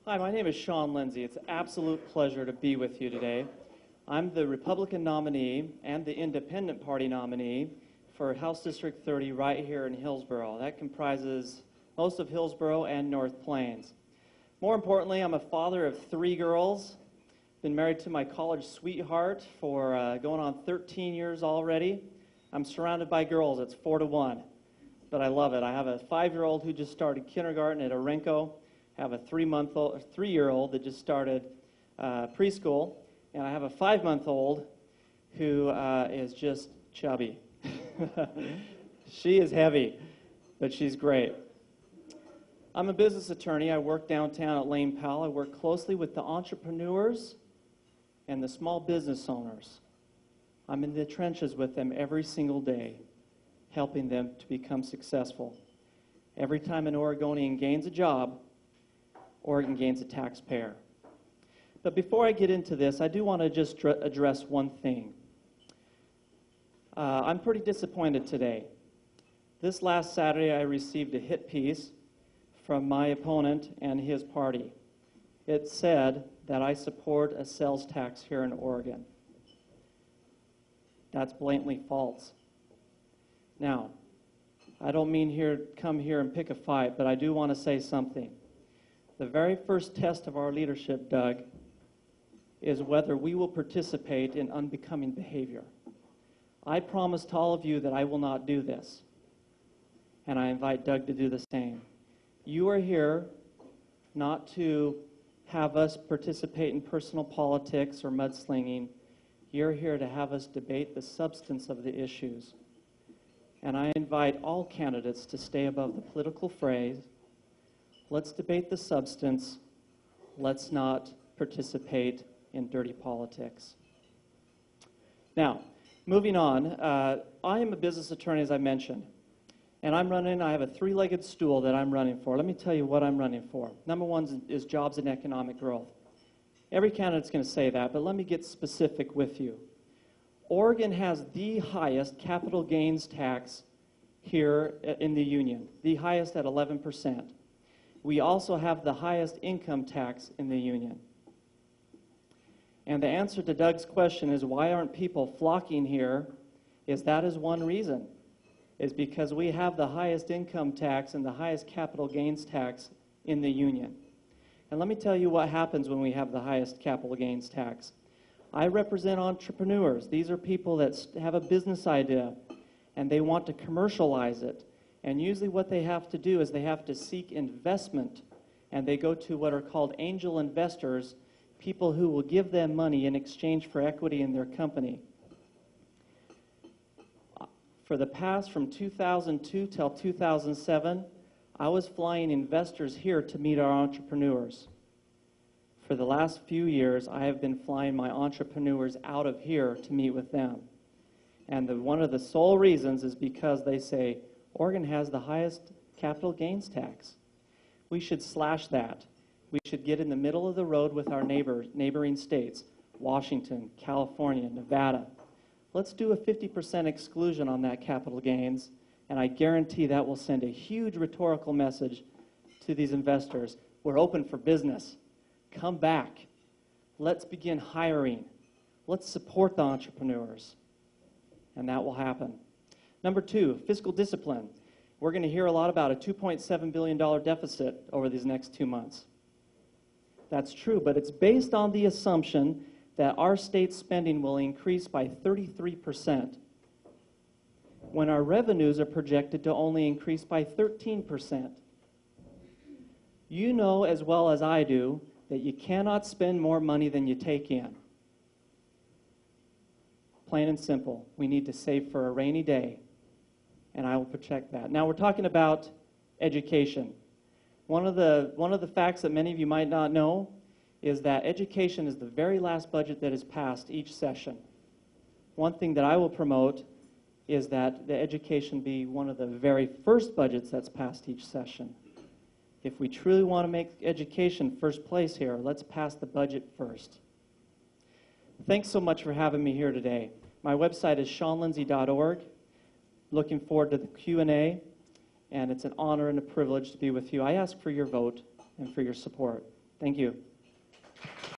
Hi, my name is Shawn Lindsay. It's an absolute pleasure to be with you today. I'm the Republican nominee and the Independent Party nominee for House District 30 right here in Hillsborough. That comprises most of Hillsborough and North Plains. More importantly, I'm a father of 3 girls. Been married to my college sweetheart for going on 13 years already. I'm surrounded by girls. It's 4-to-1, but I love it. I have a 5-year-old who just started kindergarten at Orenco. I have a 3-year-old that just started preschool, and I have a 5-month-old who is just chubby. She is heavy, but she's great. I'm a business attorney. I work downtown at Lane Powell. I work closely with the entrepreneurs and the small business owners. I'm in the trenches with them every single day, helping them to become successful. Every time an Oregonian gains a job, Oregon gains a taxpayer. But before I get into this, I do want to just address one thing. I'm pretty disappointed today. This last Saturday, I received a hit piece from my opponent and his party. It said that I support a sales tax here in Oregon. That's blatantly false. Now, I don't mean come here and pick a fight, but I do want to say something. The very first test of our leadership, Doug, is whether we will participate in unbecoming behavior. I promise to all of you that I will not do this, and I invite Doug to do the same. You are here not to have us participate in personal politics or mudslinging. You're here to have us debate the substance of the issues. And I invite all candidates to stay above the political phrase. Let's debate the substance. Let's not participate in dirty politics. Now, moving on, I am a business attorney, as I mentioned, and I have a 3-legged stool that I'm running for. Let me tell you what I'm running for. Number 1 is jobs and economic growth. Every candidate's going to say that, but let me get specific with you. Oregon has the highest capital gains tax here in the Union, the highest at 11%. We also have the highest income tax in the Union. And the answer to Doug's question is why aren't people flocking here, that is one reason, is because we have the highest income tax and the highest capital gains tax in the Union. And let me tell you what happens when we have the highest capital gains tax. I represent entrepreneurs. These are people that have a business idea and they want to commercialize it. And usually what they have to do is they have to seek investment, and they go to what are called angel investors, people who will give them money in exchange for equity in their company. For the past, from 2002 till 2007, I was flying investors here to meet our entrepreneurs. For the last few years, I have been flying my entrepreneurs out of here to meet with them. And one of the sole reasons is because they say, Oregon has the highest capital gains tax. We should slash that. We should get in the middle of the road with our neighboring states, Washington, California, Nevada. Let's do a 50% exclusion on that capital gains, and I guarantee that will send a huge rhetorical message to these investors. We're open for business. Come back. Let's begin hiring. Let's support the entrepreneurs. And that will happen. Number 2, fiscal discipline. We're going to hear a lot about a $2.7 billion deficit over these next 2 months. That's true, but it's based on the assumption that our state spending will increase by 33%, when our revenues are projected to only increase by 13%. You know as well as I do that you cannot spend more money than you take in. Plain and simple. We need to save for a rainy day, and I will protect that. Now we're talking about education. One of the facts that many of you might not know is that education is the very last budget that is passed each session. One thing that I will promote is that the education be one of the very first budgets that's passed each session. If we truly want to make education first place here, let's pass the budget first. Thanks so much for having me here today. My website is shawnlindsay.org. Looking forward to the Q&A, and it's an honor and a privilege to be with you. I ask for your vote and for your support. Thank you.